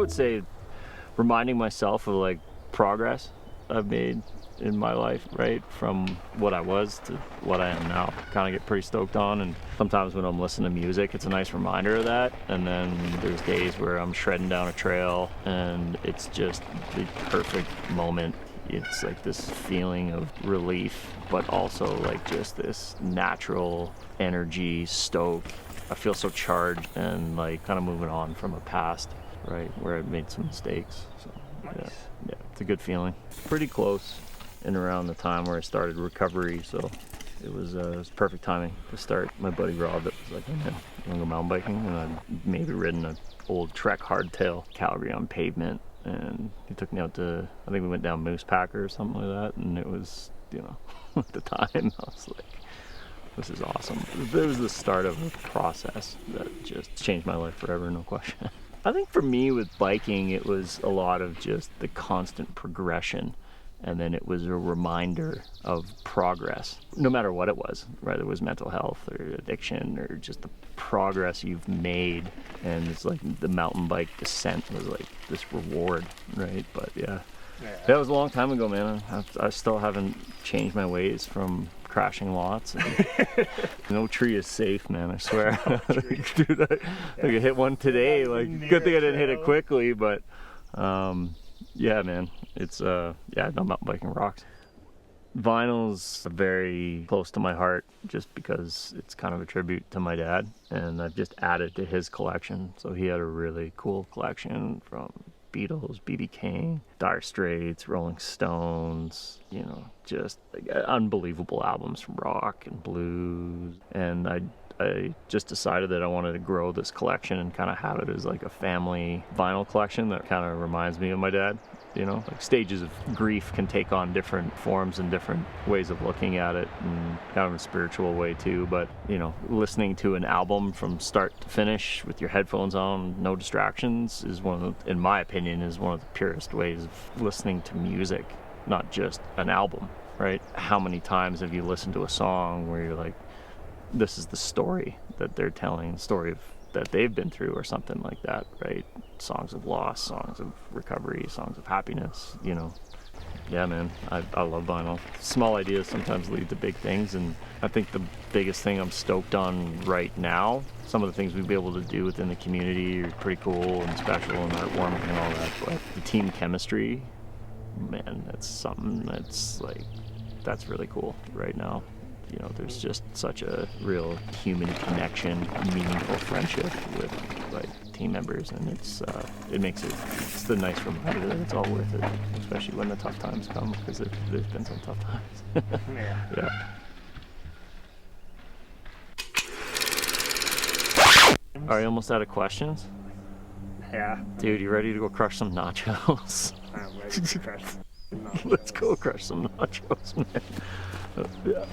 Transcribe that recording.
would say reminding myself of like progress I've made in my life, right, from what I was to what I am now. Kind of get pretty stoked on, and sometimes when I'm listening to music, it's a nice reminder of that. And then there's days where I'm shredding down a trail and it's just the perfect moment. It's like this feeling of relief, but also like just this natural energy, stoke. I feel so charged and like kind of moving on from a past, right, where I've made some mistakes. So Nice. yeah, it's a good feeling. Pretty close in around the time where I started recovery, so it was perfect timing to start. My buddy Rob, that was like, man, you wanna go mountain biking? And I'd maybe ridden an old Trek hardtail, Calgary on pavement, and he took me out to, I think we went down Moose Packer or something like that, and it was, you know, at the time, I was like, this is awesome. It was the start of a process that just changed my life forever, no question. I think for me with biking, it was a lot of just the constant progression. And then it was a reminder of progress, no matter what it was, whether it was mental health or addiction or just the progress you've made. And it's like the mountain bike descent was like this reward, right? But yeah, that was a long time ago, man. I still haven't changed my ways from crashing lots. And no tree is safe, man, I swear. Dude, I hit one today. Like, good thing I didn't hit it quickly, but yeah, man, it's yeah, no, mountain biking rocks. Vinyl's very close to my heart just because it's kind of a tribute to my dad, and I've just added to his collection. So he had a really cool collection from Beatles, B.B. King, Dire Straits, Rolling Stones, you know, just like, unbelievable albums from rock and blues. And I just decided that I wanted to grow this collection and kind of have it as like a family vinyl collection that kind of reminds me of my dad. You know, like stages of grief can take on different forms and different ways of looking at it, and kind of a spiritual way too. But, you know, listening to an album from start to finish with your headphones on, no distractions, is one of the, in my opinion, is one of the purest ways of listening to music, not just an album, right? How many times have you listened to a song where you're like, this is the story that they're telling, the story of that they've been through or something like that, right? Songs of loss, songs of recovery, songs of happiness, you know. Yeah, man, I love vinyl. Small ideas sometimes lead to big things, and I think the biggest thing I'm stoked on right now, some of the things we'd be able to do within the community are pretty cool and special and heartwarming and all that, but the team chemistry, man, that's something that's like, that's really cool right now. You know, there's just such a real human connection, meaningful friendship with like team members, and it's the nice reminder that it's all worth it, especially when the tough times come, because there's been some tough times. Yeah. Are you almost out of questions? Yeah. Dude, you ready to go crush some nachos? I'm ready to crush some nachos. Let's go crush some nachos, man. Yeah.